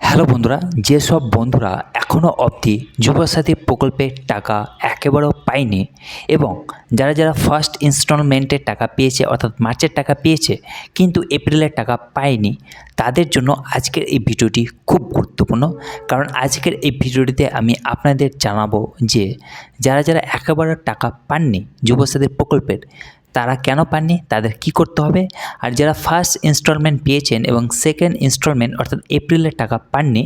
Hello বন্ধুরা, যেসব বন্ধুরা এখনও অবধি যুবসাথী প্রকল্পের টাকা একেবারেও পায়নি এবং যারা যারা ফার্স্ট ইনস্টলমেন্টের টাকা পেয়েছে অর্থাৎ মার্চের টাকা পেয়েছে কিন্তু এপ্রিলের টাকা পায়নি, তাদের জন্য আজকের এই ভিডিওটি খুব গুরুত্বপূর্ণ। কারণ আজকের এই ভিডিওটিতে আমি আপনাদের জানাবো যে যারা যারা একেবারে টাকা পাননি যুবসাথী প্রকল্পের, তারা কেন পাননি, তাদের কি করতে হবে, আর যারা ফার্স্ট ইনস্টলমেন্ট পেয়েছেন এবং সেকেন্ড ইনস্টলমেন্ট অর্থাৎ এপ্রিলের টাকা পাননি,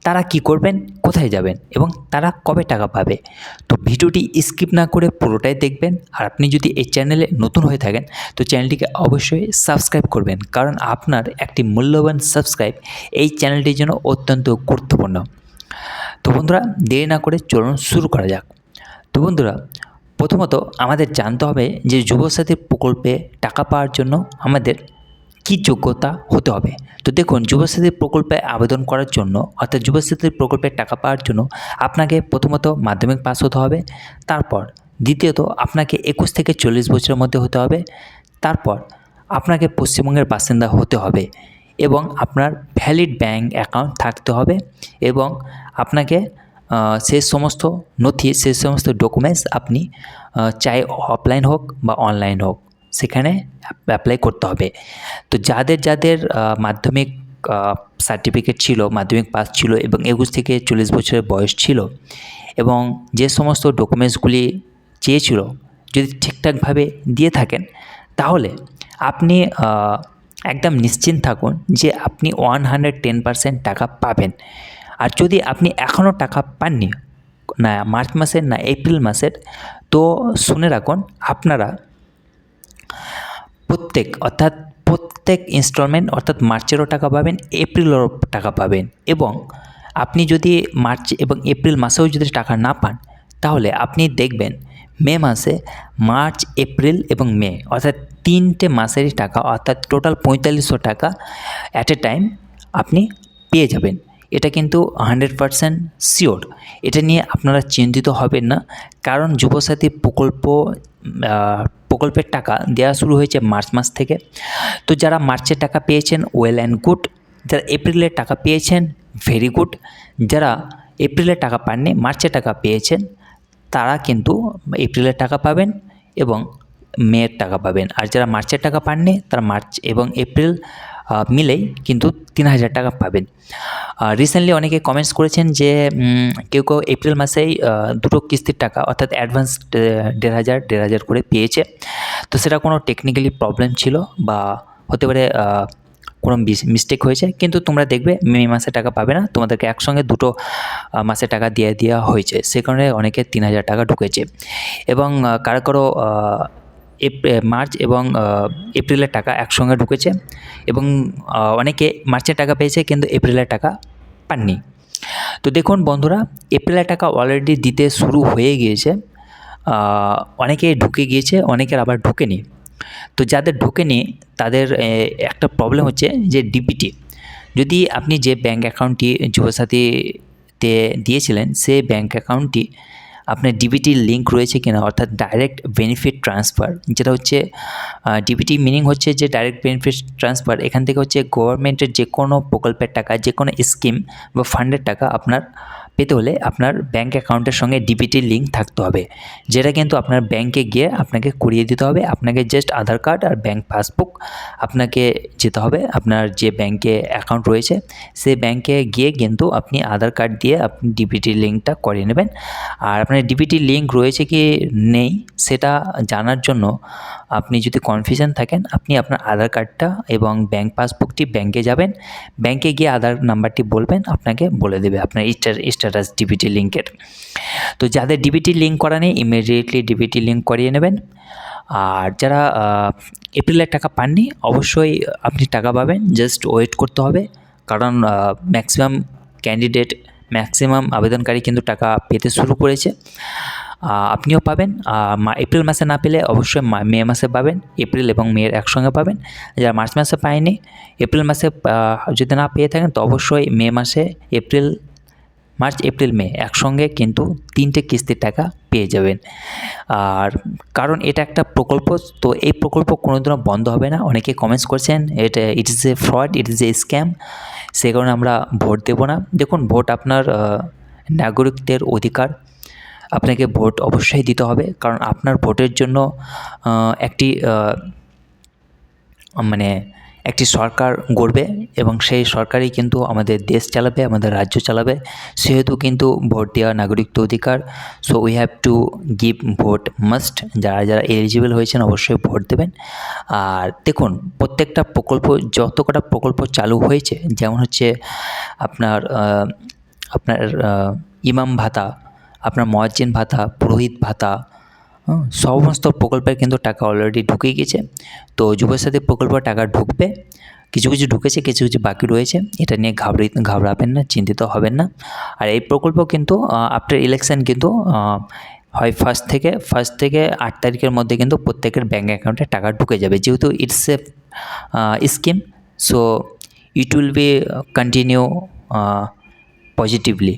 তারা কি করবেন, কোথায় যাবেন এবং তারা কবে টাকা পাবে। তো ভিডিওটি স্কিপ না করে পুরোটাই দেখবেন। আর আপনি যদি এই চ্যানেলে নতুন হয়ে থাকেন তো চ্যানেলটিকে অবশ্যই সাবস্ক্রাইব করবেন, কারণ আপনার একটি মূল্যবান সাবস্ক্রাইব এই চ্যানেলটির জন্য অত্যন্ত গুরুত্বপূর্ণ। তো বন্ধুরা, দেরি না করে চলুন শুরু করা যাক। তো বন্ধুরা, প্রথমত আমাদের জানতে হবে যে যুবসাথী প্রকল্পে টাকা পাওয়ার জন্য আমাদের কি যোগ্যতা হতে হবে। তো দেখুন, যুবসাথী প্রকল্পে আবেদন করার জন্য অর্থাৎ যুবসাথী প্রকল্পের টাকা পাওয়ার জন্য আপনাকে প্রথমত মাধ্যমিক পাস হতে হবে। তারপর দ্বিতীয়ত আপনাকে 21 থেকে 40 বছরের মধ্যে হতে হবে। তারপর আপনাকে পশ্চিমবঙ্গের বাসিন্দা হতে হবে এবং আপনার ভ্যালিড ব্যাঙ্ক অ্যাকাউন্ট থাকতে হবে এবং আপনাকে সেই সমস্ত নথি, সেই সমস্ত ডকুমেন্টস আপনি চাই অফলাইন হোক বা অনলাইন হোক সেখানে অ্যাপ্লাই করতে হবে। তো যাদের যাদের মাধ্যমিক সার্টিফিকেট ছিল, মাধ্যমিক পাস ছিল এবং 21 থেকে 40 বছরের বয়স ছিল এবং যে সমস্ত ডকুমেন্টসগুলি চেয়েছিল যদি ঠিকঠাকভাবে দিয়ে থাকেন, তাহলে আপনি একদম নিশ্চিন্ত থাকুন যে আপনি 110% টাকা পাবেন। আর যদি আপনি এখনও টাকা পাননি, না মার্চ মাসের না এপ্রিল মাসের, তো শুনে রাখুন আপনারা প্রত্যেক ইনস্টলমেন্ট অর্থাৎ মার্চেরও টাকা পাবেন, এপ্রিলেরও টাকা পাবেন। এবং আপনি যদি মার্চ এবং এপ্রিল মাসেও যদি টাকা না পান, তাহলে আপনি দেখবেন মে মাসে, মার্চ, এপ্রিল এবং মে অর্থাৎ 3টে মাসেরই টাকা অর্থাৎ টোটাল 4500 টাকা অ্যাট এ টাইম আপনি পেয়ে যাবেন। এটা কিন্তু 100% শিওর। এটা নিয়ে আপনারা চিন্তিত হবেন না, কারণ যুবসাথী প্রকল্পের টাকা দেওয়া শুরু হয়েছে মার্চ মাস থেকে। তো যারা মার্চের টাকা পেয়েছেন ওয়েল অ্যান্ড গুড, যারা এপ্রিলের টাকা পেয়েছেন ভেরি গুড, যারা এপ্রিলের টাকা পাননি মার্চের টাকা পেয়েছেন তারা কিন্তু এপ্রিলের টাকা পাবেন এবং মেয়ের টাকা পাবেন। আর যারা মার্চের টাকা পাননি তারা মার্চ এবং এপ্রিল মিলেই কিন্তু 3000 টাকা পাবেন। রিসেন্টলি অনেকে কমেন্টস করেছেন যে কেউ কেউ এপ্রিল মাসেই দুটো কিস্তির টাকা অর্থাৎ অ্যাডভান্স 1500 করে পেয়েছে। তো সেটা কোনো টেকনিক্যালি প্রবলেম ছিল বা হতে পারে কোনো মিস্টেক হয়েছে, কিন্তু তোমরা দেখবে মে মাসে টাকা পাবে না, তোমাদেরকে একসঙ্গে দুটো মাসে টাকা দিয়ে দেওয়া হয়েছে। সে কারণে অনেকে 3000 টাকা ঢুকেছে এবং কারো মার্চ এবং এপ্রিলের টাকা একসঙ্গে ঢুকেছে এবং অনেকে মার্চের টাকা পেয়েছে কিন্তু এপ্রিলের টাকা পাননি। তো দেখুন বন্ধুরা, এপ্রিলের টাকা অলরেডি দিতে শুরু হয়ে গিয়েছে, অনেকে ঢুকে গিয়েছে, অনেকের আবার ঢুকেনি। তো যাদের ঢোকেনি তাদের একটা প্রবলেম হচ্ছে যে ডিবিটি, যদি আপনি যে ব্যাঙ্ক অ্যাকাউন্টটি যুবসাথীতে দিয়েছিলেন সেই ব্যাঙ্ক অ্যাকাউন্টটি আপনার ডিবিটি লিঙ্ক রয়েছে কিনা, অর্থাৎ ডাইরেক্ট বেনিফিট ট্রান্সফার, যেটা হচ্ছে ডিবিটি মিনিং হচ্ছে যে ডাইরেক্ট বেনিফিট ট্রান্সফার। এখান থেকে হচ্ছে গভর্নমেন্টের যে কোনো প্রকল্পের টাকা, যে কোনো স্কিম বা ফান্ডের টাকা আপনার পেতে হলে আপনার ব্যাঙ্ক অ্যাকাউন্টের সঙ্গে ডিবিটি লিঙ্ক থাকতে হবে, যেটা কিন্তু আপনার ব্যাঙ্কে গিয়ে আপনাকে করিয়ে দিতে হবে। আপনাকে জাস্ট আধার কার্ড আর ব্যাঙ্ক পাসবুক আপনাকে যেতে হবে, আপনার যে ব্যাঙ্কে অ্যাকাউন্ট রয়েছে সেই ব্যাঙ্কে গিয়ে কিন্তু আপনি আধার কার্ড দিয়ে আপনি ডিবিটি লিঙ্কটা করিয়ে নেবেন। আর আপনার ডিবিটি লিঙ্ক রয়েছে কি নেই সেটা জানার জন্য আপনি যদি কনফিউশন থাকেন, আপনি আপনার আধার কার্ডটা এবং ব্যাঙ্ক পাসবুকটি ব্যাঙ্কে যাবেন, ব্যাঙ্কে গিয়ে আধার নাম্বারটি বলবেন, আপনাকে বলে দেবে আপনার স্ট্যাটাস ডিবিটি লিঙ্কের। তো যাদের ডিবিটি লিঙ্ক করা নেই ইমিডিয়েটলি ডিবিটি লিঙ্ক করিয়ে নেবেন। আর যারা এপ্রিলের টাকা পাননি অবশ্যই আপনি টাকা পাবেন, জাস্ট ওয়েট করতে হবে, কারণ ম্যাক্সিমাম আবেদনকারী কিন্তু টাকা পেতে শুরু করেছে। আপনিও পাবেন, এপ্রিল মাসে না পেলে অবশ্যই মে মাসে পাবেন, এপ্রিল এবং মের একসঙ্গে পাবেন। যারা মার্চ মাসে পায়নি, এপ্রিল মাসে যদি না পেয়ে থাকেন তো অবশ্যই মে মাসে, এপ্রিল মার্চ, এপ্রিল, মে একসঙ্গে কিন্তু 3টে কিস্তির টাকা পেয়ে যাবেন। আর কারণ এটা একটা প্রকল্প, তো এই প্রকল্প কোনোদিনও বন্ধ হবে না। অনেকে কমেন্টস করছেন it is a fraud, it is a scam, সেই কারণে আমরা ভোট দেবো না। দেখুন, ভোট আপনার নাগরিকদের অধিকার, আপনাকে ভোট অবশ্যই দিতে হবে, কারণ আপনার ভোটের জন্য একটি একটি সরকার গড়বে এবং সেই সরকারই কিন্তু আমাদের দেশ চালাবে, আমাদের রাজ্য চালাবে। সেহেতু কিন্তু ভোট দেওয়া নাগরিকত্ব অধিকার। So we have to give vote must. যারা যারা এলিজিবল হয়েছেন অবশ্যই ভোট দেবেন। আর দেখুন, প্রত্যেকটা প্রকল্প, যত কটা প্রকল্প চালু হয়েছে, যেমন হচ্ছে আপনার আপনার ইমাম ভাতা, আপনার মুয়াজ্জিন ভাতা, পুরোহিত ভাতা, সমস্ত প্রকল্পের কিন্তু টাকা অলরেডি ঢুকে গেছে। তো যুবসাথী প্রকল্পের টাকা ঢুকবে, কিছু কিছু ঢুকেছে, কিছু কিছু বাকি রয়েছে। এটা নিয়ে ঘাবড়াবেন না, চিন্তিত হবেন না। আর এই প্রকল্প কিন্তু আফটার ইলেকশন কিন্তু হয় ফার্স্ট থেকে 8 তারিখের মধ্যে কিন্তু প্রত্যেকের ব্যাঙ্ক অ্যাকাউন্টে টাকা ঢুকে যাবে। যেহেতু it's a scheme, so it will be continue positively.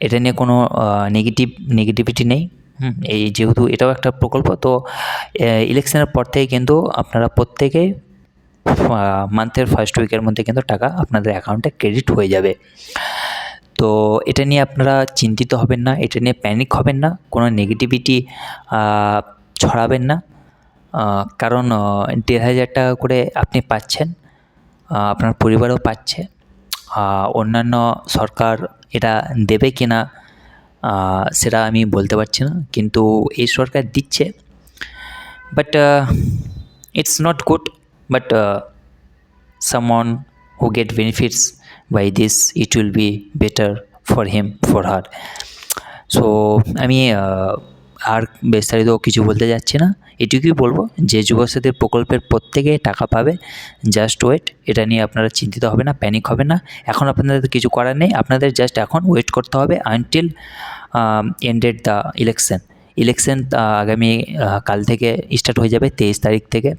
এটা নিয়ে কোনো নেগেটিভিটি নেই। এই যেহেতু এটাও একটা প্রকল্প, তো ইলেকশনের পর থেকে কিন্তু আপনারা প্রত্যেকেই মান্থের ফার্স্ট উইকের মধ্যে কিন্তু টাকা আপনাদের অ্যাকাউন্টে ক্রেডিট হয়ে যাবে। তো এটা নিয়ে আপনারা চিন্তিত হবেন না, এটা নিয়ে প্যানিক হবেন না, কোনো নেগেটিভিটি ছড়াবেন না। কারণ 1,500 টাকা করে আপনি পাচ্ছেন, আপনার পরিবারও পাচ্ছে। অন্যান্য সরকার এটা দেবে কি না সেটা আমি বলতে পারছি না, কিন্তু এই সরকার দিচ্ছে। But it's not good, but someone who get benefits by this, it will be better for him, for her. So আমি আর বিস্তারিত কিছু বলতে যাচ্ছি না, এটুকুই বলবো যে যুবসাথী প্রকল্পের প্রত্যেকে টাকা পাবে। জাস্ট ওয়েট, এটা নিয়ে আপনারা চিন্তিত হবে না, প্যানিক হবে না। এখন আপনাদের কিছু করার নেই, আপনাদের জাস্ট এখন ওয়েট করতে হবে আনটিল এন্ডেড দ্য ইলেকশন আগামী কাল থেকে স্টার্ট হয়ে যাবে। 23 তারিখ থেকে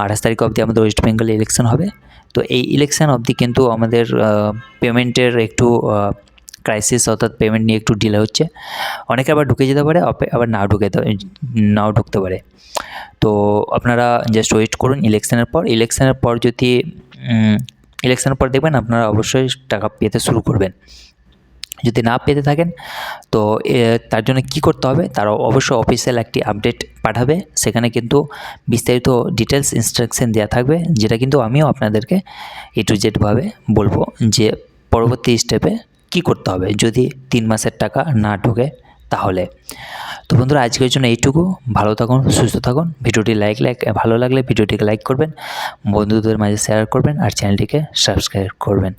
28 তারিখ অবধি আমাদের ওয়েস্ট বেঙ্গলে ইলেকশন হবে। তো এই ইলেকশন অবধি কিন্তু আমাদের পেমেন্টের একটু ক্রাইসিস, অর্থাৎ পেমেন্ট নিয়ে একটু ডিলে হচ্ছে। অনেকে আবার ঢুকে যেতে পারে, আবার নাও ঢুকতে পারে। তো আপনারা জাস্ট ওয়েট করুন ইলেকশনের পর যদি ইলেকশনের পর দেখবেন আপনারা অবশ্যই টাকা পেতে শুরু করবেন। যদি না পেতে থাকেন, তো তার জন্য কি করতে হবে, তারা অবশ্যই অফিসিয়াল একটি আপডেট পাঠাবে। সেখানে কিন্তু বিস্তারিত ডিটেলস ইনস্ট্রাকশন দেওয়া থাকবে, যেটা কিন্তু আমিও আপনাদেরকে A to Z ভাবে বলবো যে পরবর্তী স্টেপে কি করতে হবে যদি 3 মাসের টাকা না ঢোকে তাহলে। তো বন্ধুরা, আজকের জন্য এইটুকু। ভালো থাকুন, সুস্থ থাকুন। ভিডিওটি ভালো লাগলে ভিডিওটিকে লাইক করবেন, বন্ধুদের মাঝে শেয়ার করবেন আর চ্যানেলটিকে সাবস্ক্রাইব করবেন।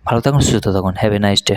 ভালো থাকুন, সুস্থ থাকুন। Have a nice day.